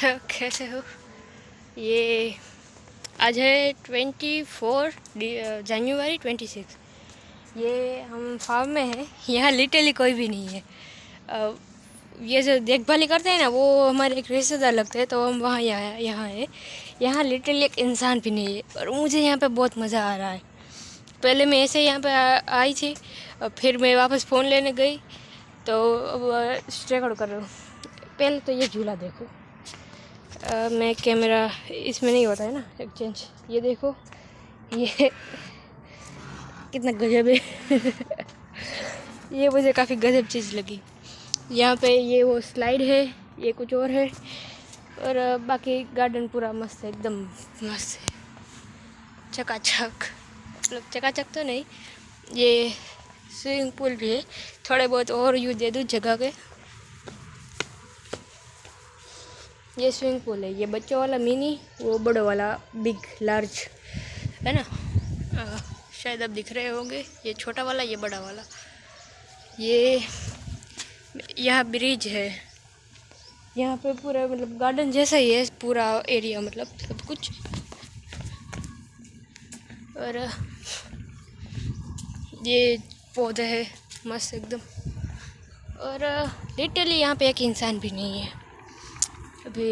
कैसे हो? ये आज है 24 जनवरी 26। ये हम फार्म में हैं। यहाँ लिटरली कोई भी नहीं है। ये जो देखभाली करते हैं ना, वो हमारे एक रिश्तेदार लगते हैं, तो हम वहाँ यहाँ है। यहाँ लिटरली एक इंसान भी नहीं है, और मुझे यहाँ पे बहुत मज़ा आ रहा है। पहले मैं ऐसे यहाँ पे आई थी, और फिर मैं वापस फ़ोन लेने गई, तो अब रिकॉर्ड कर रहा हूँ। पहले तो ये झूला देखो। मैं कैमरा इसमें नहीं होता है ना एक्सचेंज। ये देखो, ये कितना गजब है। ये मुझे काफ़ी गजब चीज़ लगी। यहाँ पे ये वो स्लाइड है, ये कुछ और है, और बाकी गार्डन पूरा मस्त है, एकदम मस्त है, चकाचक। मतलब चकाचक तो नहीं, ये स्विमिंग पूल भी है। थोड़े बहुत और यूँ दे दूँ जगह के। ये स्विमिंग पूल है, ये बच्चों वाला मिनी, वो बड़ों वाला बिग लार्ज है ना। शायद अब दिख रहे होंगे, ये छोटा वाला, ये बड़ा वाला। ये यहाँ ब्रिज है। यहाँ पे पूरा मतलब गार्डन जैसा ही है पूरा एरिया, मतलब सब कुछ। और ये पौधे है मस्त एकदम। और लिटरली यहाँ पे एक इंसान भी नहीं है अभी।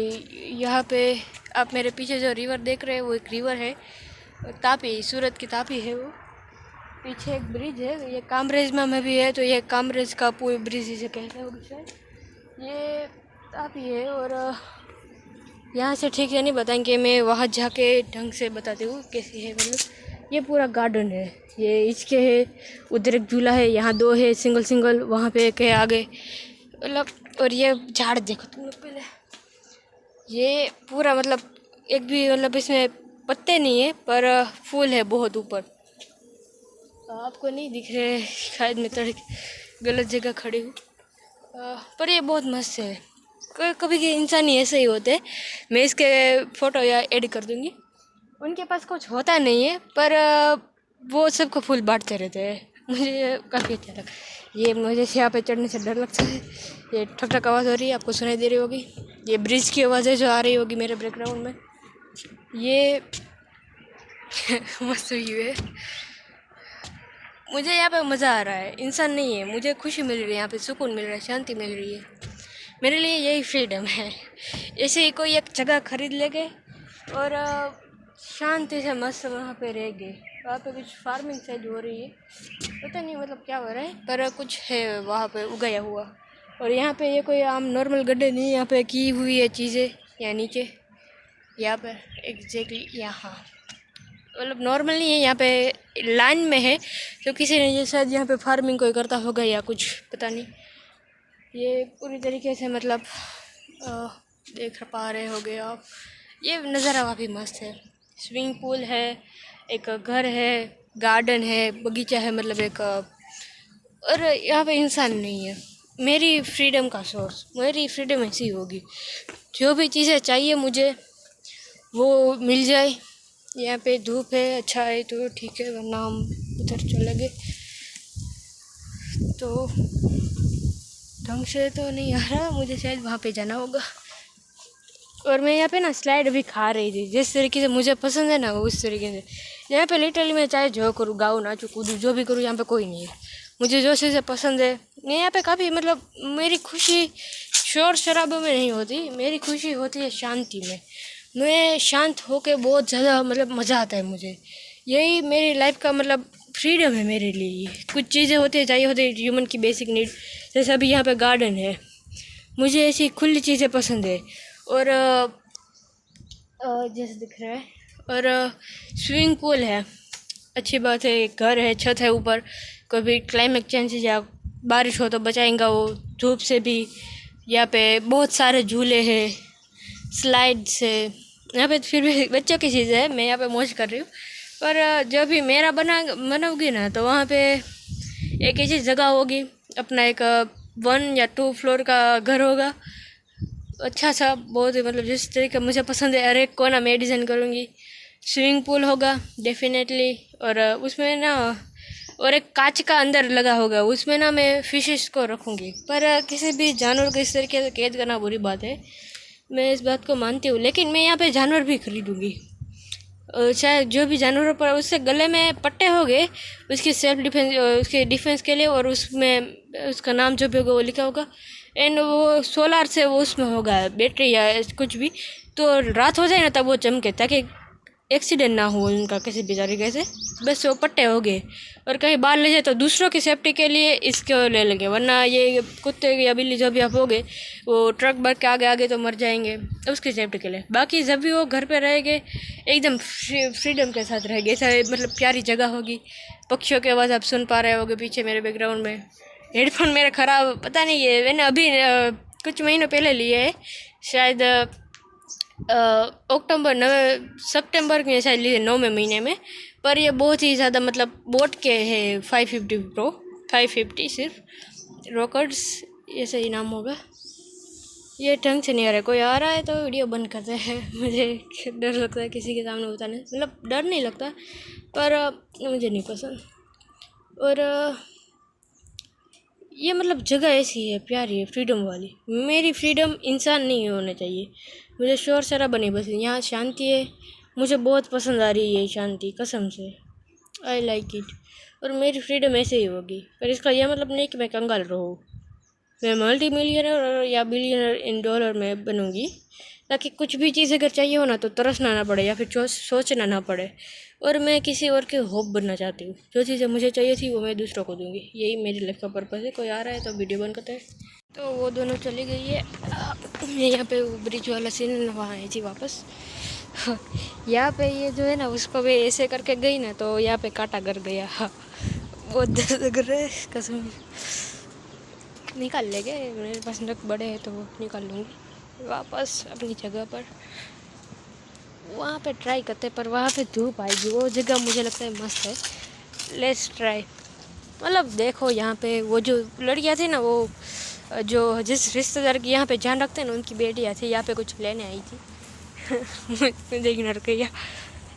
यहाँ पे आप मेरे पीछे जो रिवर देख रहे हैं, वो एक रिवर है, तापी, सूरत की तापी है वो। पीछे एक ब्रिज है, ये कामरेज में भी है, तो ये कामरेज का पूरी ब्रिज इसे कहते हैं शायद। ये तापी है, और यहाँ से ठीक है नहीं बताएंगे, मैं वहाँ जाके ढंग से बताती हूँ कैसी है। मतलब ये पूरा गार्डन है, ये इसके है, उधर एक झूला है, यहाँ दो है सिंगल सिंगल, वहाँ पे एक है आगे, मतलब। और ये झाड़ देखो तुम लोग पहले, ये पूरा मतलब एक भी मतलब इसमें पत्ते नहीं है, पर फूल है बहुत ऊपर। आपको नहीं दिख रहे शायद, मैं थोड़ी गलत जगह खड़ी हूँ, पर ये बहुत मस्त है। कभी के इंसान ही ऐसे ही होते हैं। मैं इसके फ़ोटो या एड कर दूँगी। उनके पास कुछ होता नहीं है, पर वो सबको फूल बांटते रहते हैं। मुझे काफ़ी अच्छा लगा। ये मुझे यहाँ पे चढ़ने से डर लगता है। ये ठक ठक आवाज़ हो रही है, आपको सुनाई दे रही होगी। ये ब्रिज की आवाज़ जो आ रही होगी मेरे बैकग्राउंड में, ये मस्त व्यू है। मुझे यहाँ पे मज़ा आ रहा है, इंसान नहीं है, मुझे खुशी मिल रही है, यहाँ पे सुकून मिल रहा है, शांति मिल रही है। मेरे लिए यही फ्रीडम है। ऐसे ही कोई एक जगह खरीद ले गए और शांति से मस्त वहाँ पे रह गए। वहाँ पे कुछ फार्मिंग शायद हो रही है, पता नहीं मतलब क्या हो रहा है, पर कुछ है वहाँ पे उगाया हुआ। और यहाँ पे ये कोई आम नॉर्मल गड्ढे नहीं, यहाँ पे की हुई है चीज़ें। यहाँ नीचे, यहाँ पर एग्जैक्टली यहाँ, मतलब नॉर्मल नहीं है, यहाँ पे लाइन में है, तो किसी ने ये शायद यहाँ पे फार्मिंग कोई करता होगा या कुछ, पता नहीं। ये पूरी तरीके से मतलब देख पा रहे होगे आप, ये नज़ारा काफ़ी मस्त है। स्विमिंग पूल है, एक घर है, गार्डन है, बगीचा है, मतलब एक, और यहाँ पे इंसान नहीं है। मेरी फ्रीडम का सोर्स, मेरी फ्रीडम ऐसी होगी, जो भी चीज़ें चाहिए मुझे वो मिल जाए। यहाँ पे धूप है, अच्छा है तो ठीक है, वरना हम उधर चले गए तो ढंग से तो नहीं आ रहा, मुझे शायद वहाँ पे जाना होगा। और मैं यहाँ पे ना स्लाइड भी खा रही थी, जिस तरीके से मुझे पसंद है ना, उस तरीके से। यहाँ पे लिटरली मैं चाहे जो करूँ, गाऊँ, नाचूँ, कूदूँ, जो भी करूँ, यहाँ पे कोई नहीं है। मुझे जो चीज़ें पसंद है, मैं यहाँ पे काफ़ी मतलब मेरी खुशी शोर शराबे में नहीं होती, मेरी खुशी होती है शांति में। मैं शांत होके बहुत ज़्यादा मतलब मज़ा आता है मुझे। यही मेरी लाइफ का मतलब फ्रीडम है मेरे लिए। कुछ चीज़ें होती है, चाहिए होती है ह्यूमन की बेसिक नीड, जैसे अभी यहाँ पे गार्डन है, मुझे ऐसी खुली चीज़ें पसंद है। और जैसे दिख रहा है, और स्विमिंग पूल है, अच्छी बात है, घर है, छत है ऊपर, कभी क्लाइमेट चेंज या बारिश हो तो बचाएंगा वो धूप से भी। यहाँ पे बहुत सारे झूले हैं, स्लाइड्स है, यहाँ पे फिर भी बच्चों की चीज़ है, मैं यहाँ पे मौज कर रही हूँ। पर जब भी मेरा बनाऊँगी ना, तो वहाँ पे एक ऐसी जगह होगी, अपना एक 1 या 2 फ्लोर का घर होगा, अच्छा सा बहुत ही, मतलब जिस तरीके मुझे पसंद है, हर एक कोना मैं डिज़ाइन करूँगी। स्विमिंग पूल होगा डेफिनेटली, और उसमें ना, और एक कांच का अंदर लगा होगा, उसमें ना मैं फिशेस को रखूँगी। पर किसी भी जानवर को इस तरीके से कैद करना बुरी बात है, मैं इस बात को मानती हूँ, लेकिन मैं यहाँ पे जानवर भी खरीदूँगी। शायद जो भी जानवरों पर उससे गले में पट्टे हो गए उसकी सेल्फ डिफेंस, उसके डिफेंस के लिए, और उसमें उसका नाम जो भी होगा वो लिखा होगा, एंड वो सोलार से वो उसमें होगा बैटरी या कुछ भी, तो रात हो जाए ना तब वो चमके, ताकि एक्सीडेंट ना हो उनका किसी भी तरीके से। बस वो पट्टे हो गए, और कहीं बाहर ले जाए तो दूसरों की सेफ्टी के लिए इसको ले लेंगे, वरना ये कुत्ते या बिल्ली जो भी आप हो गए वो ट्रक भर के आगे आगे तो मर जाएंगे उसकी सेफ्टी के लिए। बाकी जब भी वो घर पे रहेंगे एकदम फ्रीडम के साथ रहेंगे, ऐसा मतलब प्यारी जगह होगी। पक्षियों की आवाज़ आप सुन पा रहे होगे पीछे मेरे बैकग्राउंड में। हेडफोन मेरे ख़राब पता नहीं है, मैंने अभी कुछ महीनों पहले लिए है, शायद अक्टूबर सितंबर में शायद लिए 9वें महीने में। पर ये बहुत ही ज़्यादा मतलब बोट के है 550 प्रो 550 सिर्फ रॉकर्ड्स ऐसा ही नाम होगा। ये ढंग से नहीं आ रहा है, कोई आ रहा है तो वीडियो बंद करते हैं। मुझे डर लगता है किसी के सामने बताने, मतलब डर नहीं लगता पर मुझे नहीं पसंद। और ये मतलब जगह ऐसी है प्यारी है फ्रीडम वाली। मेरी फ्रीडम इंसान नहीं होना चाहिए, मुझे शोर शराबा नहीं पसंद, यहाँ शांति है, मुझे बहुत पसंद आ रही है शांति कसम से। I like it. और मेरी फ्रीडम ऐसे ही होगी, पर इसका यह मतलब नहीं कि मैं कंगाल रहूँ। मैं मल्टी मिलियनर या बिलियनर इन डॉलर में बनूँगी, ताकि कुछ भी चीज़ अगर चाहिए हो ना तो तरसना ना पड़े या फिर सोचना ना पड़े। और मैं किसी और के होप बनना चाहती हूँ, जो चीज़ें मुझे चाहिए थी वो मैं दूसरों को दूँगी, यही मेरी लाइफ का पर्पज़ है। कोई आ रहा है तो वीडियो बंद करते हैं। तो वो दोनों चली गई है, यहाँ पे वो ब्रिज वाला सीन वहाँ आई थी वापस। यहाँ पे ये जो है ना उसको भी ऐसे करके गई ना तो यहाँ पे कांटा गर गया। बहुत दर्द कर रहा है कसम। निकाल लेंगे, मेरे पास नक बड़े हैं तो वो निकाल लूँगी वापस अपनी जगह पर। वहाँ पे ट्राई करते पर वहाँ पे धूप आएगी, वो जगह मुझे लगता है मस्त है। Let's try. मतलब देखो यहाँ पे वो जो लड़कियाँ थी ना, वो जो जिस रिश्तेदार की यहाँ पे जान रखते हैं ना उनकी बेटियाँ थी, यहाँ पे कुछ लेने आई थी। मुझे इग्नोर किया,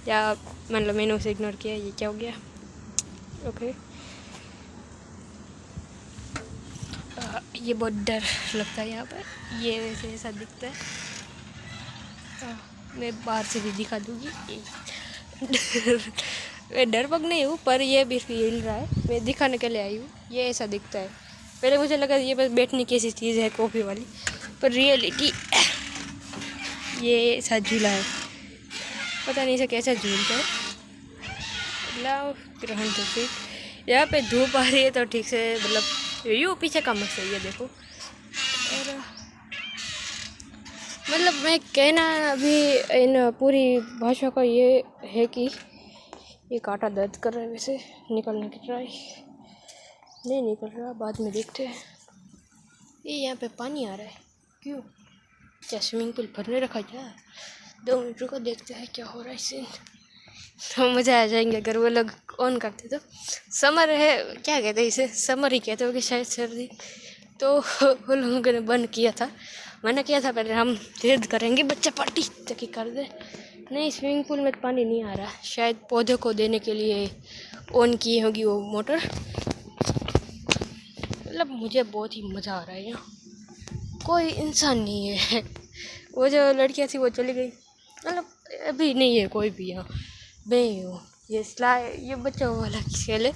या मतलब मैंने उसे इग्नोर किया, ये क्या हो गया। ओके ये बहुत डर लगता है यहाँ पर, ये वैसे ऐसा दिखता है। मैं बाहर से भी दिखा दूँगी। मैं डरपोक नहीं हूँ पर ये भी हिल रहा है, मैं दिखाने के लिए आई हूँ। ये ऐसा दिखता है, पहले मुझे लगा ये बस बैठने की ऐसी चीज़ है कॉफ़ी वाली, पर रियलिटी ये ऐसा झूला है, पता नहीं इसे कैसा झूलता है। लाओ ग्रहण तो फिर यहाँ पे धूप आ रही है तो ठीक से मतलब यू पीछे का मस्त है ये देखो। और मतलब मैं कहना अभी इन पूरी भाषा का ये है कि ये कांटा दर्द कर रहा है, वैसे निकलने की ट्राई नहीं निकल रहा, बाद में देखते हैं। ये यहाँ पे पानी आ रहा है, क्यों? क्या स्विमिंग पूल भरने रखा क्या? 2 मिनट रुको देखते हैं क्या हो रहा है सीन। तो मज़ा आ जाएंगे अगर वो लोग ऑन करते तो। समर है, क्या कहते हैं इसे, समर ही कहते हो कि शायद सर्दी, तो वो लोगों ने बंद किया था, मैंने किया था पहले हम जिद करेंगे बच्चा पार्टी तक कर दे। नहीं स्विमिंग पूल में पानी नहीं आ रहा, शायद पौधों को देने के लिए ऑन की होगी वो मोटर। मतलब मुझे बहुत ही मज़ा आ रहा है यहाँ, कोई इंसान नहीं है। वो जो लड़कियाँ थी वो चली गई, मतलब अभी नहीं है कोई भी यहाँ, मैं ही हूँ। ये बच्चों वाला खेल है।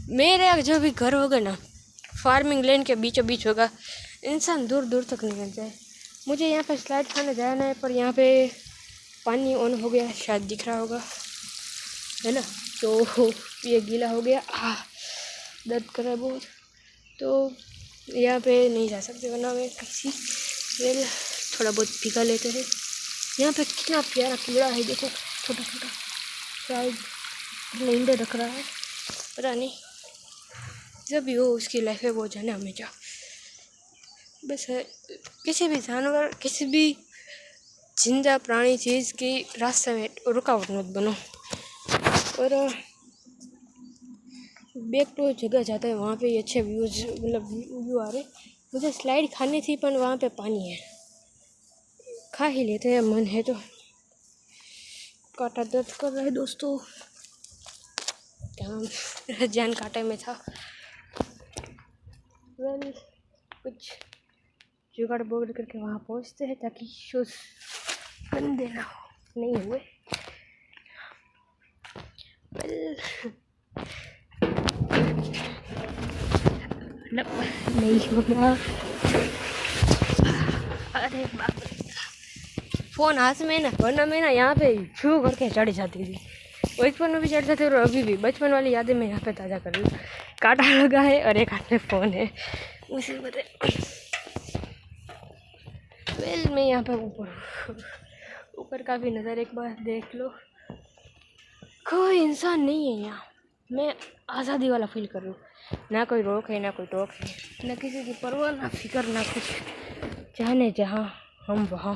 मेरे जो भी घर होगा ना फार्मिंग लैंड के बीचों बीच होगा, इंसान दूर दूर तक निकल जाए। मुझे यहाँ पे स्लाइड खाने जाना है पर यहाँ पे पानी ऑन हो गया, शायद दिख रहा होगा है ना, तो ये गीला हो गया, दर्द कर रहा है बहुत, तो यहाँ पे नहीं जा सकते, वरना मैं किसी वेल थोड़ा बहुत भीगा लेते हैं। यहाँ पे कितना प्यारा कीड़ा है देखो, छोटा छोटा, शायद लेंडे रख रहा है, पता नहीं, जब भी हो उसकी लाइफ है वो जाने हमेशा। बस है किसी भी जानवर किसी भी जिंदा प्राणी चीज़ की रास्ते में रुकावट मत बनो। और बैक टू जगह जाता है, वहाँ पे अच्छे व्यूज मतलब व्यू आ रहे। मुझे स्लाइड खानी थी पर वहाँ पे पानी है, खा ही लेते हैं मन है तो। कांटा दर्द कर रहा है दोस्तों, क्या जान कांटे में था। वेल कुछ जुगाड़ बोल करके वहाँ पहुँचते हैं ताकि शूज़ गंदे ना हो, नहीं हुए। नहीं होगा। अरे बाप रे, फ़ोन हाथ में ना, वरना मैं ना यहाँ पे छू करके चढ़ जाती थी। बचपन में भी चढ़ जाती और अभी भी बचपन वाली यादें मैं यहाँ पे ताज़ा कर रही हूँ। कांटा लगा है और एक हाथ में फ़ोन है, मुसीबत है। वेल मैं यहाँ पे ऊपर का भी नज़र एक बार देख लो, कोई इंसान नहीं है यहाँ। मैं आज़ादी वाला फील कर रही हूँ, ना कोई रोक है ना कोई टोक है, ना किसी की परवाह ना फिक्र ना कुछ, चाहने जहाँ हम वहाँ,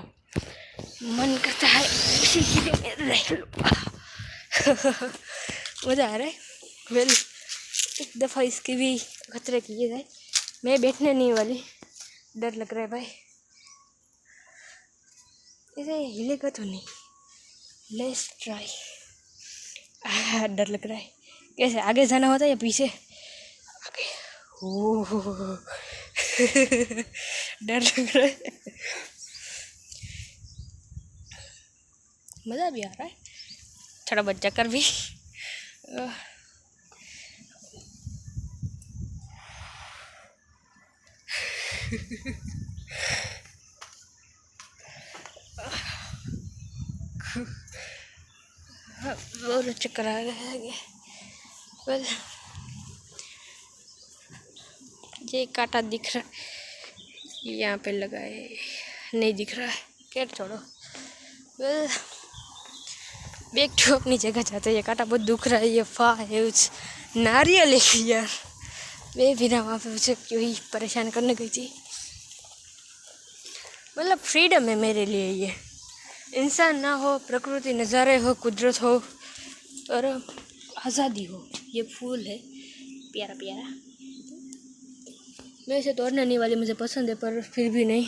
मन करता है इसी चीज़ में रह लो। मज़ा आ रहा है। वेल एक दफ़ा इसकी भी खतरे किए जाए, मैं बैठने नहीं वाली, डर लग रहा है भाई। इसे हिलेगा तो नहीं, लेट्स ट्राई। डर लग रहा है, कैसे आगे जाना होता है या पीछे? आगे। ओह डर लग रहा है, मज़ा भी आ रहा है, थोड़ा बच्चा कर भी। बहुत चक्कर आ रहा है। वेल ये कांटा दिख रहा है, यहाँ पे लगा है, नहीं दिख रहा है, खैर छोड़ो। वेल बैक टू अपनी जगह जाते हैं। ये कांटा बहुत दुख रहा है, ये फा है उस नारियल है यार, मैं भी ना वहाँ पे उसे क्यों ही परेशान करने गई थी। मतलब फ्रीडम है मेरे लिए, ये इंसान ना हो, प्रकृति नज़ारे हो, कुदरत हो और आज़ादी हो। ये फूल है प्यारा प्यारा, मैं इसे तोड़ने नहीं वाली, मुझे पसंद है, पर फिर भी नहीं।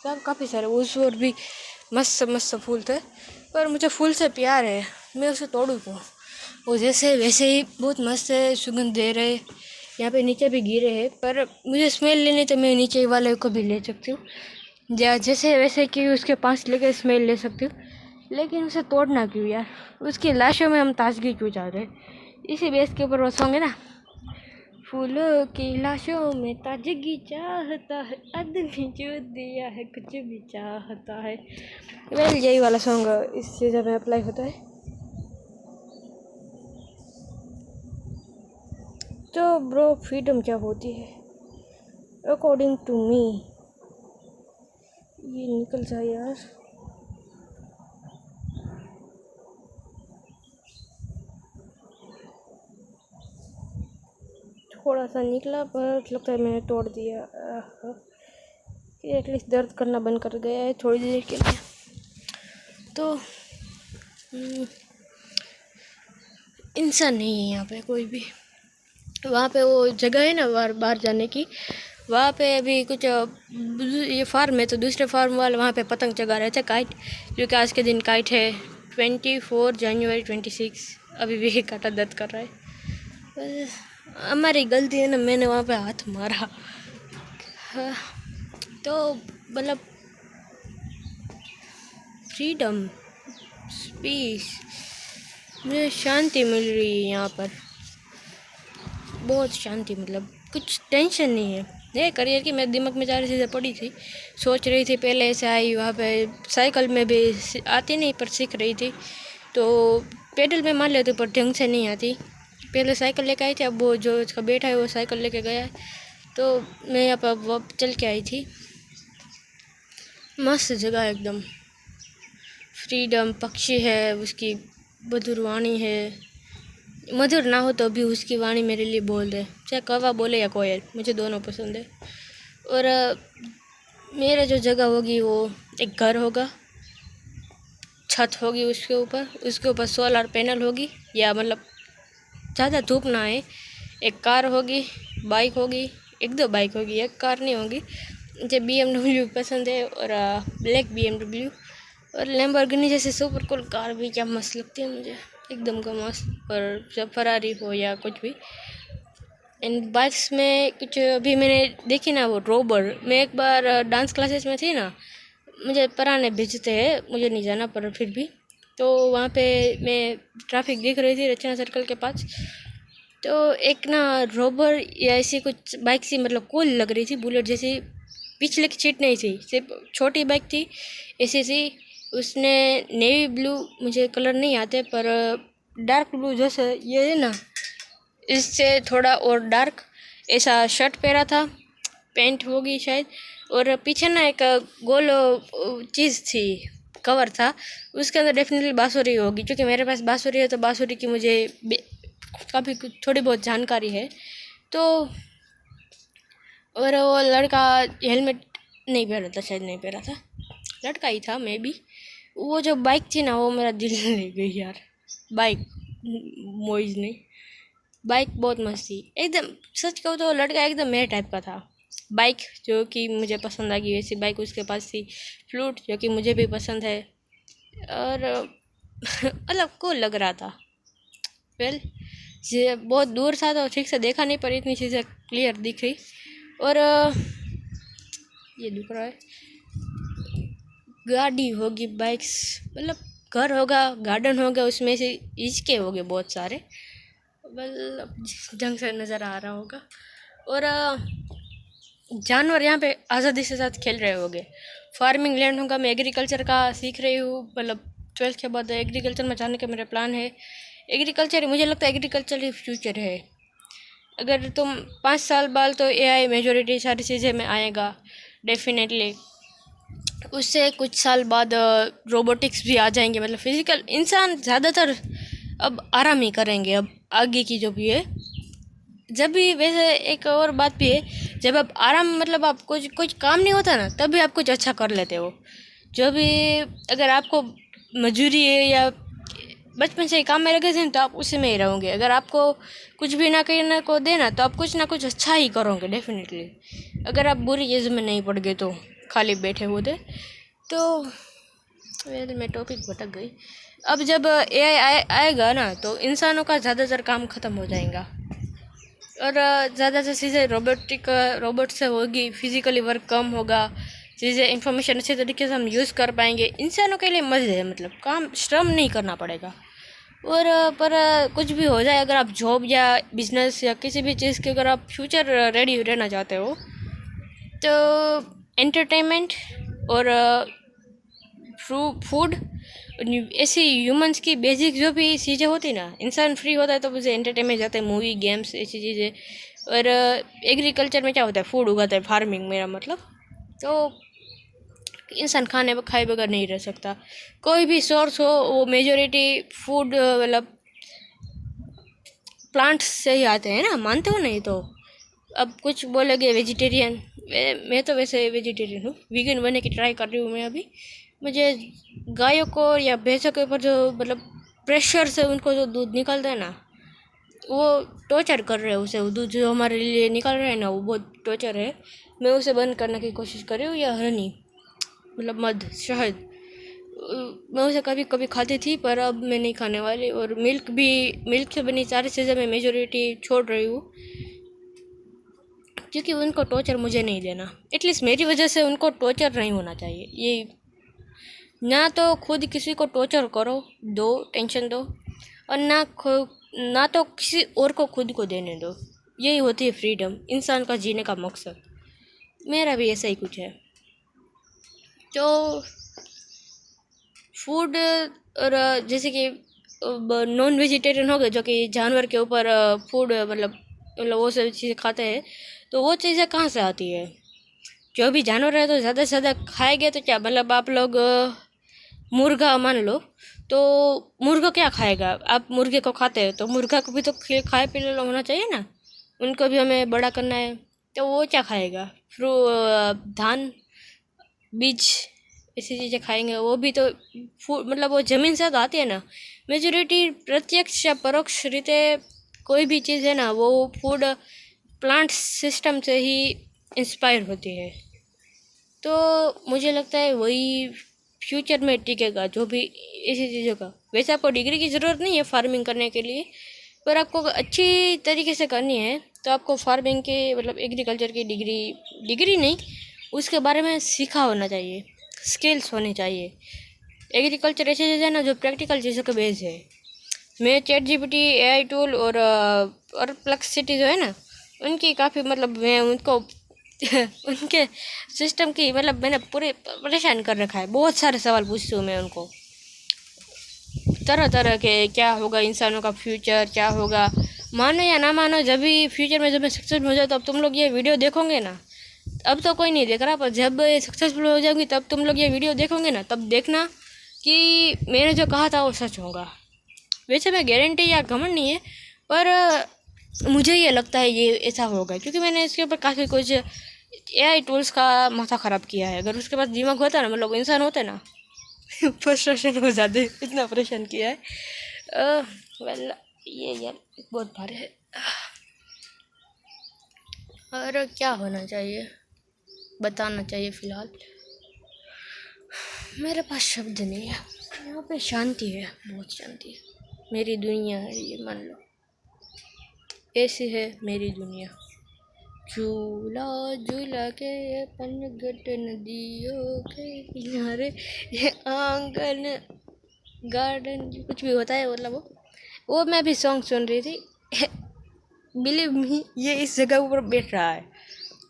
सब काफ़ी सारे उस और भी मस्त मस्त फूल थे, पर मुझे फूल से प्यार है, मैं उसे तोड़ूँ क्यों? वो जैसे वैसे ही बहुत मस्त है, सुगंध दे रहे। यहाँ पे नीचे भी गिरे हैं, पर मुझे स्मेल लेनी तो मैं नीचे वाले को भी ले सकती हूँ, जैसे वैसे कि उसके पास लेके स्मेल ले सकती हूँ, लेकिन उसे तोड़ना क्यों यार? उसकी लाशों में हम ताजगी क्यों चाह रहे हैं? इसी बेस के ऊपर वो सॉन्ग है ना, फूलों की लाशों में ताजगी चाहता है आदमी, जो दिया है कुछ भी चाहता है। वेल यही वाला सॉन्ग इस चीज़ में अप्लाई होता है। तो ब्रो फ्रीडम क्या होती है अकॉर्डिंग टू मी? ये निकल जाए यार, थोड़ा सा निकला पर लगता है मैंने तोड़ दिया। एटलीस्ट दर्द करना बंद कर गया है थोड़ी देर के लिए। तो इंसान नहीं है यहाँ पे कोई भी। वहाँ पे वो जगह है ना बाहर जाने की, वहाँ पे अभी कुछ ये फार्म है, तो दूसरे फार्म वाले वहाँ पे पतंग चगा रहे थे, काइट, क्योंकि आज के दिन काइट है 24 जनवरी 26। अभी भी काटा दर्द कर रहा है, हमारी गलती है ना, मैंने वहाँ पे हाथ मारा। तो मतलब फ्रीडम, पीस, मुझे शांति मिल रही है यहाँ पर, बहुत शांति, मतलब कुछ टेंशन नहीं है। ये करियर की मेरे दिमाग में 4 चीज़ें पड़ी थी, सोच रही थी, पहले ऐसे आई, वहाँ पे साइकिल में भी आती नहीं पर सीख रही थी, तो पेडल में मान लेती पर ढंग से नहीं आती। पहले साइकिल लेके आई थी, अब वो जो इसका बेटा है वो साइकिल लेके गया है, तो मैं यहाँ पर वो चल के आई थी। मस्त जगह एकदम, फ्रीडम, पक्षी है, उसकी मधुर वाणी है, मधुर ना हो तो भी उसकी वाणी मेरे लिए बोल दे, चाहे कौवा बोले या कोयल, मुझे दोनों पसंद है। और मेरा जो जगह होगी वो एक घर होगा, छत होगी उसके ऊपर सोलर पैनल होगी, या मतलब ज़्यादा धूप ना आए, एक कार होगी, बाइक होगी, 1-2 बाइक होगी, एक कार नहीं होगी। मुझे BMW पसंद है, और ब्लैक BMW, और लैम्बोर्गिनी जैसे सुपर कूल कार भी क्या मस्त लगती है मुझे, एकदम का मस्त। और जब फरारी हो या कुछ भी, इन बाइक्स में कुछ अभी मैंने देखी ना, वो रोबर, मैं एक बार डांस क्लासेस में थी ना, मुझे पराने भेजते हैं, मुझे नहीं जाना पर फिर भी, तो वहाँ पे मैं ट्रैफिक देख रही थी रचना सर्कल के पास, तो एक ना रोबर या ऐसी कुछ बाइक सी, मतलब कूल लग रही थी, बुलेट जैसी, पिछले की सीट नहीं थी, सिर्फ छोटी बाइक थी ऐसी सी। उसने नेवी ब्लू, मुझे कलर नहीं आते पर डार्क ब्लू जैसे ये है ना, इससे थोड़ा और डार्क ऐसा शर्ट पहना था, पैंट होगी शायद, और पीछे ना एक गोल चीज़ थी, कवर था, उसके अंदर डेफिनेटली बांसुरी होगी, क्योंकि मेरे पास बांसुरी है तो बांसुरी की मुझे काफ़ी थोड़ी बहुत जानकारी है। तो और वो लड़का हेलमेट नहीं पहना था, शायद नहीं पहना था, लड़का ही था मे बी। वो जो बाइक थी ना, वो मेरा दिल ले गई यार, बाइक मोइज नहीं, बाइक बहुत मस्त थी एकदम, सच कहूँ तो लड़का एकदम मेरे टाइप का था। बाइक जो कि मुझे पसंद आ गई वैसी बाइक उसके पास थी, फ्लूट जो कि मुझे भी पसंद है, और मतलब कूल लग रहा था। वेल ये बहुत दूर था तो ठीक से देखा नहीं, पर इतनी चीज़ें क्लियर दिख रही। और ये दिख रहा है गाड़ी होगी, बाइक्स, मतलब घर होगा, गार्डन होगा, उसमें से हिचके होंगे बहुत सारे, मतलब ढंग से नज़र आ रहा होगा। और जानवर यहाँ पे आज़ादी से साथ खेल रहे होंगे। फार्मिंग लैंड होगा, मैं एग्रीकल्चर का सीख रही हूँ, मतलब 12th के बाद एग्रीकल्चर में जाने के मेरे प्लान है। एग्रीकल्चर, मुझे लगता है एग्रीकल्चर ही फ्यूचर है। अगर तुम 5 साल बाद तो एआई मेजॉरिटी सारी चीज़ें में आएगा डेफिनेटली, उससे कुछ साल बाद रोबोटिक्स भी आ जाएंगे, मतलब फिजिकल इंसान ज़्यादातर अब आराम ही करेंगे अब आगे की जो भी है। जब भी वैसे एक और बात भी है, जब आप आराम, मतलब आप कुछ काम नहीं होता ना, तब भी आप कुछ अच्छा कर लेते हो। जो भी अगर आपको मजूरी है या बचपन से ही काम में लगे थे तो आप उसी में ही रहोगे। अगर आपको कुछ भी ना करने को देना तो आप कुछ ना कुछ अच्छा ही करोगे डेफिनेटली, अगर आप बुरी चीज़ में नहीं पड़ गए तो खाली बैठे होते तो। मैं टॉपिक भटक गई। अब जब एआई आएगा ना तो इंसानों का ज़्यादातर काम ख़त्म हो जाएगा, और ज़्यादातर चीज़ें रोबोट से होगी, फिजिकली वर्क कम होगा, चीज़ें इंफॉर्मेशन अच्छे तरीके से हम यूज़ कर पाएंगे। इंसानों के लिए मज़े है, मतलब काम श्रम नहीं करना पड़ेगा। और पर कुछ भी हो जाए, अगर आप जॉब या बिजनेस या किसी भी चीज़ के अगर आप फ्यूचर रेडी रहना चाहते हो तो एंटरटेनमेंट और फूड, ऐसी ह्यूमंस की बेसिक जो भी चीज़ें होती ना, इंसान फ्री होता है तो मुझे एंटरटेनमेंट जाता है, मूवी गेम्स ऐसी चीज़ें। और एग्रीकल्चर में क्या होता है, फूड उगाता है, फार्मिंग मेरा मतलब, तो इंसान खाए बगैर नहीं रह सकता। कोई भी सोर्स हो, वो मेजॉरिटी फूड मतलब प्लांट्स से ही आते हैं ना, मानते हो नहीं तो। अब कुछ बोलोगे वेजिटेरियन, मैं तो वैसे वेजिटेरियन हूँ, वीगन बनने की ट्राई कर रही हूँ मैं अभी। मुझे गायों को या भैंसों के ऊपर जो मतलब प्रेशर से उनको जो दूध निकलता है ना, वो टॉर्चर कर रहे हैं उसे, वो दूध जो हमारे लिए निकल रहा है ना, वो बहुत टॉर्चर है। मैं उसे बंद करने की कोशिश कर रही हूँ, या हनी मतलब मध, शहद, मैं उसे कभी कभी खाती थी पर अब मैं नहीं खाने वाली। और मिल्क से बनी सारी चीज़ें मैं मेजॉरिटी छोड़ रही हूँ, क्योंकि उनको टॉर्चर मुझे नहीं देना, एटलीस्ट मेरी वजह से उनको टॉर्चर नहीं होना चाहिए। ये ना तो खुद किसी को टॉर्चर करो, दो टेंशन दो, और ना तो किसी और को खुद को देने दो। यही होती है फ्रीडम, इंसान का जीने का मकसद। मेरा भी ऐसा ही कुछ है। तो फूड, और जैसे कि नॉन वेजिटेरियन हो गए जो कि जानवर के ऊपर फूड मतलब वो सब चीज़ें खाते हैं, तो वो चीज़ें कहाँ से आती है? जो भी जानवर है तो ज़्यादा से ज़्यादा खाएंगे तो क्या, मतलब आप लोग मुर्गा मान लो, तो मुर्गा क्या खाएगा? आप मुर्गे को खाते हो तो मुर्गा को भी तो खाए पीने होना चाहिए ना, उनको भी हमें बड़ा करना है, तो वो क्या खाएगा? धान, बीज, ऐसी चीज़ें खाएंगे, वो भी तो फूड, मतलब वो ज़मीन से तो आती है ना। मेजोरिटी प्रत्यक्ष या परोक्ष रीते कोई भी चीज़ है ना, वो फूड प्लांट सिस्टम से ही इंस्पायर होती है। तो मुझे लगता है वही फ्यूचर में टिकेगा, जो भी ऐसी चीज़ों का। वैसे आपको डिग्री की ज़रूरत नहीं है फार्मिंग करने के लिए, पर आपको अच्छी तरीके से करनी है तो आपको फार्मिंग के मतलब एग्रीकल्चर की डिग्री नहीं, उसके बारे में सीखा होना चाहिए, स्किल्स होनी चाहिए। एग्रीकल्चर ऐसी चीज़ है ना जो प्रैक्टिकल चीज़ों के बेस है। मैं ChatGPT AI टूल और प्लेक्सिटी जो है ना उनकी काफ़ी मतलब मैं उनको उनके सिस्टम की मतलब मैंने पूरे परेशान कर रखा है। बहुत सारे सवाल पूछती हूँ मैं उनको, तरह तरह के, क्या होगा इंसानों का फ्यूचर, क्या होगा, मानो या ना मानो, जब भी फ्यूचर में जब मैं सक्सेसफुल हो जाऊँ तब तुम लोग ये वीडियो देखोगे ना। अब तो कोई नहीं देख रहा, पर जब सक्सेसफुल हो जाऊँगी तब तुम लोग ये वीडियो देखोगे ना, तब देखना कि मैंने जो कहा था वो सच होगा। वैसे मैं गारंटी या घमंड नहीं है, पर मुझे ये लगता है ये ऐसा होगा, क्योंकि मैंने इसके ऊपर काफ़ी कुछ AI टूल्स का माथा ख़राब किया है। अगर उसके पास दिमाग होता ना, मतलब इंसान होते ना फ्रस्ट्रेशन हो जाते, इतना परेशान किया है। वेल ये यार बहुत भारी है। और क्या होना चाहिए, बताना चाहिए। फ़िलहाल मेरे पास शब्द नहीं है। यहाँ पे शांति है, बहुत शांति है। मेरी दुनिया है ये, मान लो ऐसी है मेरी दुनिया। झूला झूला के पनघट नदियों के किनारे, ये आंगन गार्डन कुछ भी होता है, मतलब वो मैं भी सॉन्ग सुन रही थी। बिलीव मी, ये इस जगह पर बैठ रहा है।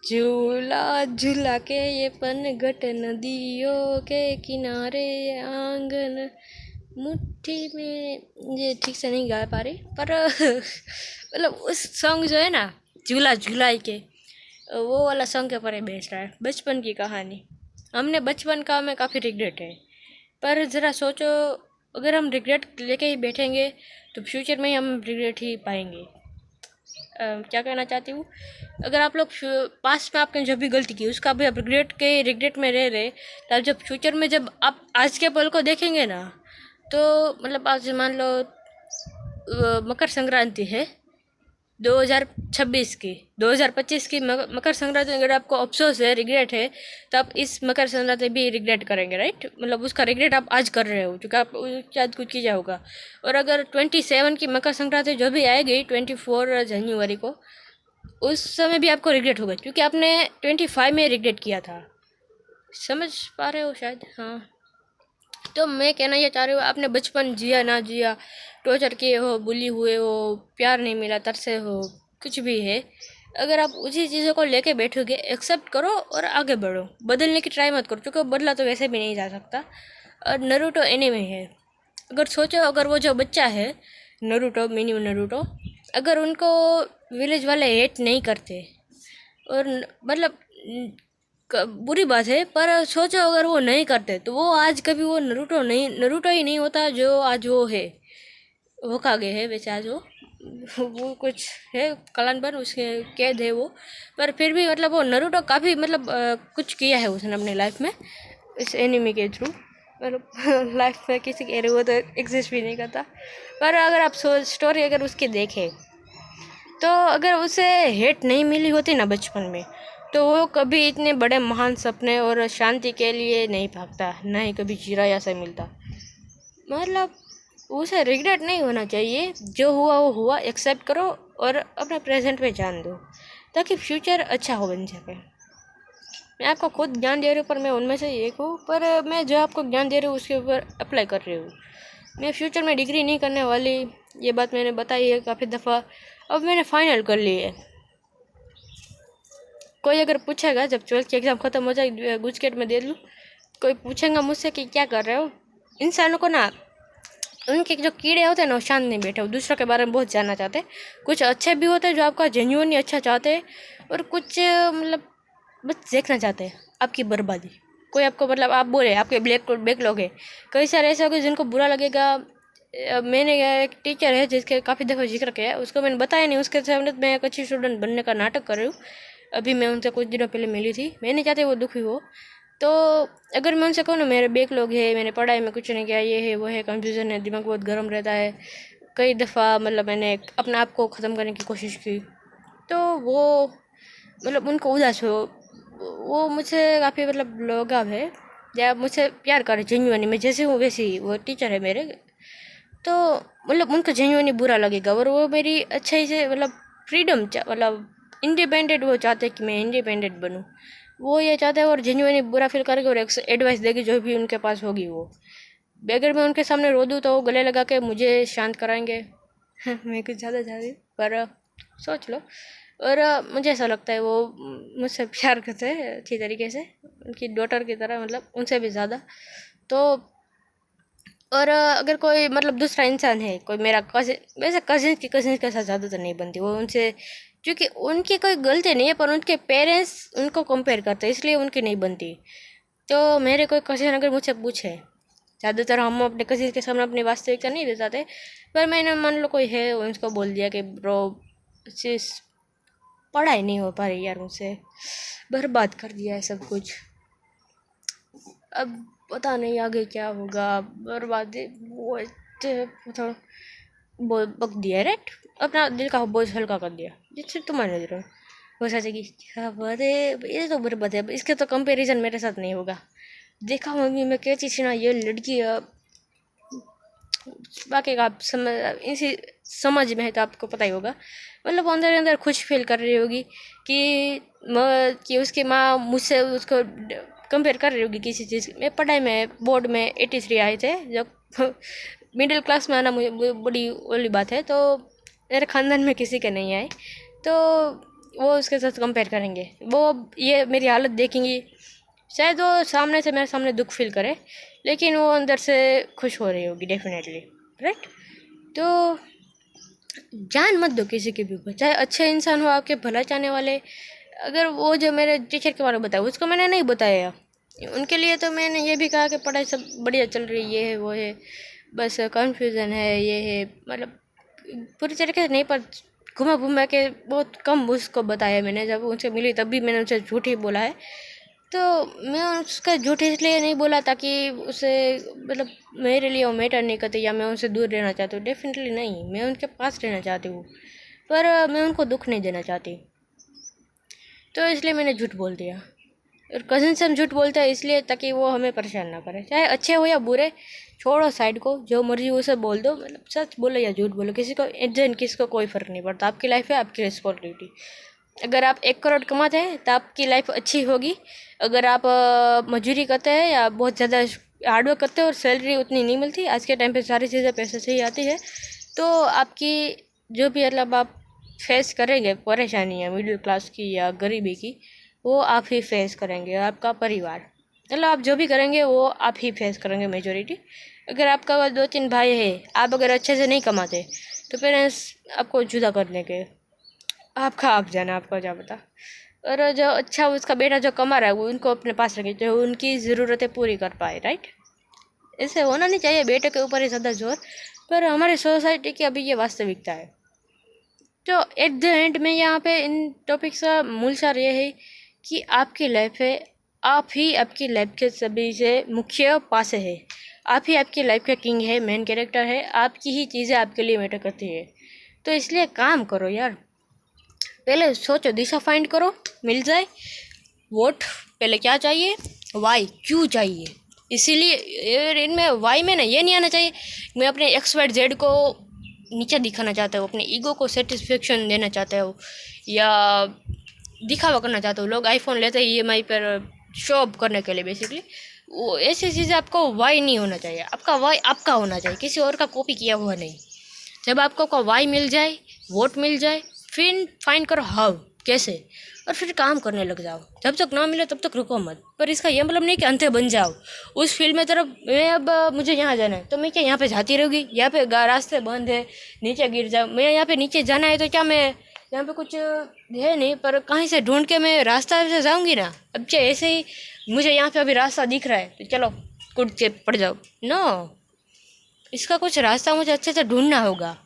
झूला झूला के ये पनघट नदियों के किनारे, आंगन मुट्ठी में, ये ठीक से नहीं गा पा रही, पर मतलब उस सॉन्ग जो है ना, झूला झूलाई के, वो वाला सॉन्ग के ऊपर बेच रहा है। बचपन की कहानी, हमने बचपन का हमें काफ़ी रिग्रेट है, पर ज़रा सोचो अगर हम रिग्रेट लेके ही बैठेंगे तो फ्यूचर में ही हम रिग्रेट ही पाएंगे। क्या कहना चाहती हूँ, अगर आप लोग पास्ट में आपने जब भी गलती की उसका भी आप रिग्रेट में रह रहे, तब जब फ्यूचर में जब आप आज के पल को देखेंगे ना, तो मतलब आज मान लो मकर संक्रांति है 2026 की, 2025 की मकर संक्रांति, अगर आपको अफसोस है, रिग्रेट है, तो आप इस मकर संक्रांति भी रिग्रेट करेंगे, राइट। मतलब उसका रिग्रेट आप आज कर रहे हो क्योंकि आप शायद कुछ किया होगा। और अगर 27 की मकर संक्रांति जो भी आएगी 24 जनवरी को, उस समय भी आपको रिग्रेट होगा क्योंकि आपने 25 में रिग्रेट किया था। समझ पा रहे हो शायद, हाँ। तो मैं कहना ये चाह रही हूँ, आपने बचपन जिया ना जिया, टॉर्चर किए हो, बुली हुए हो, प्यार नहीं मिला, तरसे हो, कुछ भी है, अगर आप उसी चीज़ों को लेके बैठोगे, एक्सेप्ट करो और आगे बढ़ो। बदलने की ट्राई मत करो क्योंकि बदला तो वैसे भी नहीं जा सकता। और नरूटो एनीमे है, अगर सोचो अगर वो जो बच्चा है नरूटो, मिनी नरूटो, अगर उनको विलेज वाले हेट नहीं करते, और मतलब बुरी बात है, पर सोचो अगर वो नहीं करते तो वो आज कभी वो नरूटो ही नहीं होता जो आज वो है। होकागे है वैसे आज वो कुछ है कलान पर उसके कैद है वो, पर फिर भी मतलब वो नरूटो काफ़ी मतलब कुछ किया है उसने अपने लाइफ में इस एनिमी के थ्रू। मतलब लाइफ में किसी के वो तो एग्जिस्ट भी नहीं करता, पर अगर आप स्टोरी अगर उसकी देखें तो अगर उसे हेट नहीं मिली होती ना बचपन में, तो वो कभी इतने बड़े महान सपने और शांति के लिए नहीं भागता, ना ही कभी चिराया से मिलता। मतलब उसे रिग्रेट नहीं होना चाहिए, जो हुआ वो हुआ, एक्सेप्ट करो और अपने प्रेजेंट पे ध्यान दो ताकि फ्यूचर अच्छा हो बन सके। मैं आपको खुद ज्ञान दे रही हूँ, पर मैं उनमें से एक हूँ, पर मैं जो आपको ज्ञान दे रही हूँ उसके ऊपर अप्लाई कर रही हूँ। मैं फ्यूचर में डिग्री नहीं करने वाली, ये बात मैंने बताई है काफ़ी दफ़ा, अब मैंने फाइनल कर ली है। कोई अगर पूछेगा जब 12th की एग्ज़ाम ख़त्म हो जाए, गुजकेट में दे लूँ, कोई पूछेगा मुझसे कि क्या कर रहे हो, इंसानों को ना उनके जो कीड़े होते हैं ना वो शांत नहीं बैठे, वो दूसरों के बारे में बहुत जानना चाहते हैं। कुछ अच्छे भी होते हैं जो आपका जेन्युइनली अच्छा चाहते हैं, और कुछ मतलब बस देखना चाहते हैं आपकी बर्बादी। कोई आपको मतलब आप बोले आपके बैकलॉग है, कई सारे ऐसे होंगे जिनको बुरा लगेगा। मैंने एक टीचर है जिसके काफ़ी दफ़ा जिक्र किया है, उसको मैंने बताया नहीं, उसके सामने मैं एक अच्छी स्टूडेंट बनने का नाटक कर रही हूँ। अभी मैं उनसे कुछ दिनों पहले मिली थी, मैं नहीं चाहती वो दुखी हो। तो अगर मैं उनसे कहूँ ना मेरे बैकलॉग है, मैंने पढ़ाई में कुछ नहीं किया, ये है वो है, कंफ्यूजन है, दिमाग बहुत गर्म रहता है, कई दफ़ा मतलब मैंने अपने आप को ख़त्म करने की कोशिश की, तो वो मतलब उनको उदास हो, वो मुझसे काफ़ी मतलब लगाव है, या मुझसे प्यार करे जेन्युइनली, मैं जैसे हूँ वैसे ही। वो टीचर है मेरे, तो मतलब उनको जेन्युइनली बुरा लगेगा। और वो मेरी अच्छाई से मतलब फ्रीडम मतलब इंडिपेंडेंट वो चाहते हैं कि मैं इंडिपेंडेंट बनूँ, वो ये चाहते हैं और जेन्युइनली बुरा फील करेंगे और एडवाइस देगी जो भी उनके पास होगी वो। अगर मैं उनके सामने रो दूँ तो वो गले लगा के मुझे शांत कराएंगे। मैं कुछ ज़्यादा चाहती हूँ पर सोच लो। और मुझे ऐसा लगता है वो मुझसे प्यार करते हैं अच्छी तरीके से, उनकी डॉटर की तरह, मतलब उनसे भी ज़्यादा। तो और अगर कोई मतलब दूसरा इंसान है, कोई मेरा कजिन, वैसे कजिन के साथ ज़्यादातर नहीं बनती वो उनसे, क्योंकि उनकी कोई गलती नहीं है पर उनके पेरेंट्स उनको कंपेयर करते हैं इसलिए उनकी नहीं बनती। तो मेरे कोई कजिन अगर मुझसे पूछे, ज़्यादातर हम अपने कजिन के सामने अपनी वास्तविकता नहीं बताते, पर मैंने मान लो कोई है उसको बोल दिया कि ब्रो चीज़ पढ़ाई नहीं हो पा रही यार, मुझसे बर्बाद कर दिया है सब कुछ, अब पता नहीं आगे क्या होगा, बर्बादी वो थोड़ा बक दिया राइट, अपना दिल का बोझ हल्का कर दिया जिससे तुम्हारे दिल हो सोचे कि क्या बात है, ये तो बर्बाद है, इसके तो कंपैरिजन मेरे साथ नहीं होगा। देखा मम्मी मैं कैसी थी ना, ये लड़की बाकी का आप इसी समझ में है तो आपको पता ही होगा, मतलब अंदर अंदर खुश फील कर रही होगी कि उसकी माँ मुझसे उसको कंपेयर कर रही होगी किसी चीज़ में। पढ़ाई में बोर्ड में 83 आए थे, जब मिडिल क्लास में आना मुझे बड़ी ओली बात है, तो मेरे ख़ानदान में किसी के नहीं आए, तो वो उसके साथ कंपेयर करेंगे, वो ये मेरी हालत देखेंगी, शायद वो सामने से मेरे सामने दुख फील करे लेकिन वो अंदर से खुश हो रही होगी डेफिनेटली, राइट। तो जान मत दो किसी के भी ऊपर, चाहे अच्छे इंसान हो आपके भला चाहने वाले। अगर वो जो मेरे टीचर के बारे में बताया उसको मैंने नहीं बताया, उनके लिए तो मैंने ये भी कहा कि पढ़ाई सब बढ़िया चल रही है, ये है वो है, बस कन्फ्यूज़न है ये है, मतलब पूरी तरीके से नहीं, पर घुमा घुमा के बहुत कम उसको बताया मैंने। जब उनसे मिली तब भी मैंने उनसे झूठ ही बोला है, तो मैं उसका झूठ इसलिए नहीं बोला ताकि उसे मतलब मेरे लिए वो मैटर नहीं करती या मैं उनसे दूर रहना चाहती हूँ, डेफिनेटली नहीं, मैं उनके पास रहना चाहती हूँ, पर मैं उनको दुख नहीं देना चाहती, तो इसलिए मैंने झूठ बोल दिया। और कज़न से हम झूठ बोलते हैं इसलिए ताकि वो हमें परेशान ना करे, चाहे अच्छे हो या बुरे, छोड़ो साइड को, जो मर्जी उसे बोल दो, मतलब सच बोलो या झूठ बोलो, किसी को एट किसी को कोई फ़र्क नहीं पड़ता, आपकी लाइफ है, आपकी रिस्पॉन्सिबिलिटी। अगर आप 1 करोड़ कमाते हैं तो आपकी लाइफ अच्छी होगी, अगर आप मजदूरी करते हैं या बहुत ज़्यादा हार्डवर्क करते हैं और सैलरी उतनी नहीं मिलती, आज के टाइम पे सारी चीज़ें पैसे से ही आती है, तो आपकी जो भी मतलब आप फेस करेंगे परेशानियाँ मिडिल क्लास की या गरीबी की, वो आप ही फेस करेंगे, आपका परिवार, मतलब आप जो भी करेंगे वो आप ही फेस करेंगे मेजोरिटी। अगर आपका 2-3 भाई है, आप अगर अच्छे से नहीं कमाते तो पेरेंट्स आपको जुदा कर देंगे, आपका आप जाना, आपको क्या पता। और जो अच्छा उसका बेटा जो कमा रहा है वो उनको अपने पास रखे, जो उनकी ज़रूरतें पूरी कर पाए, राइट। ऐसे होना नहीं चाहिए बेटे के ऊपर ही ज़्यादा जोर, पर हमारी सोसाइटी की अभी ये वास्तविकता है। तो एट द एंड में यहाँ पे इन टॉपिक्स का मूल सार ये है कि आपकी लाइफ है, आप ही आपकी लाइफ के सभी से मुख्य पासे है, आप ही आपकी लाइफ का किंग है, मेन कैरेक्टर है, आपकी ही चीज़ें आपके लिए मैटर करती है। तो इसलिए काम करो यार, पहले सोचो, दिशा फाइंड करो, मिल जाए वोट, पहले क्या चाहिए, वाई, क्यों चाहिए, इसीलिए इनमें वाई में ना ये नहीं आना चाहिए मैं अपने XYZ को नीचे दिखाना चाहता हूँ, अपने ईगो को सेटिस्फेक्शन देना चाहता हूँ या दिखावा करना चाहता हूँ। लोग आईफोन लेते हैं EMI पर शो ऑफ करने के लिए, बेसिकली वो ऐसी चीज़ें आपको वाई नहीं होना चाहिए, आपका वाई आपका होना चाहिए, किसी और का कॉपी किया हुआ नहीं। जब आपको वाई मिल जाए, वोट मिल जाए, फिर फाइंड करो हाउ, कैसे, और फिर काम करने लग जाओ। जब तक ना मिले तब तक रुको मत, पर इसका ये मतलब नहीं कि अंधे बन जाओ उस फील्ड में तरफ, मैं अब मुझे यहाँ जाना है तो मैं क्या यहाँ पे जाती रहूँगी, यहाँ पे रास्ते बंद है, नीचे गिर जाओ, मैं यहाँ पे नीचे जाना है तो क्या मैं यहाँ पे कुछ है नहीं, पर कहीं से ढूंढ के मैं रास्ता से जाऊँगी ना। अब क्या ऐसे ही मुझे यहाँ पे अभी रास्ता दिख रहा है तो चलो कूद के पड़ जाओ, नो, इसका कुछ रास्ता मुझे अच्छे से ढूंढना होगा।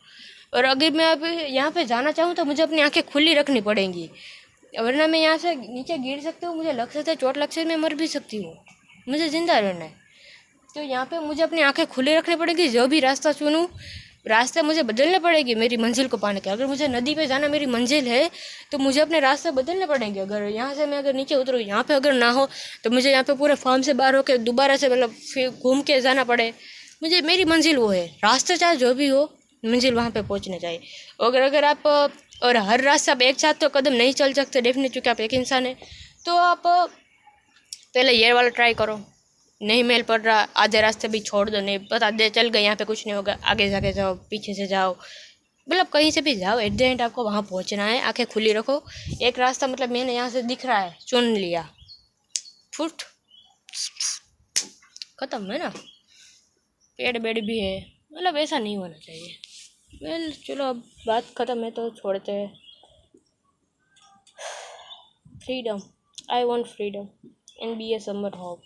और अगर मैं अब यहाँ पे जाना चाहूँ तो मुझे अपनी आंखें खुली रखनी पड़ेंगी, वरना मैं यहाँ से नीचे गिर सकती हूँ, मुझे लग सकता है चोट लग सकती है, मैं मर भी सकती हूँ, मुझे ज़िंदा रहना है। तो यहाँ पे मुझे अपनी आंखें खुली रखनी पड़ेगी, जो भी रास्ता चुनूँ रास्ते मुझे बदलने पड़ेगी मेरी मंजिल को पाने के। अगर मुझे नदी पे जाना मेरी मंजिल है तो मुझे अपने रास्ते बदलने पड़ेंगे। अगर यहाँ से मैं अगर नीचे उतरूँ, यहाँ पे अगर ना हो तो मुझे यहाँ पे पूरे फार्म से बाहर होकर दोबारा से मतलब फिर घूम के जाना पड़े, मुझे मेरी मंजिल वो है, रास्ता चाहे जो भी हो, मंजिल वहाँ पे पहुँचना चाहिए। अगर आप और हर रास्ते आप एक साथ तो कदम नहीं चल सकते डेफिनेट, क्योंकि आप एक इंसान है। तो आप पहले ये वाला ट्राई करो, नहीं मेल पड़ रहा आधे रास्ते भी छोड़ दो, नहीं बता दे चल गए यहाँ पे कुछ नहीं होगा, आगे जाके जाओ, पीछे से जाओ, मतलब कहीं से भी जाओ, एट द एंड आपको वहाँ पहुँचना है। आंखें खुली रखो, एक रास्ता मतलब मैंने यहाँ से दिख रहा है चुन लिया, फुट ख़त्म है ना, पेड़ बेड़ भी है, मतलब ऐसा नहीं होना चाहिए। वेल चलो अब बात ख़त्म है तो छोड़ते हैं। Freedom, I want freedom and be a summer hope.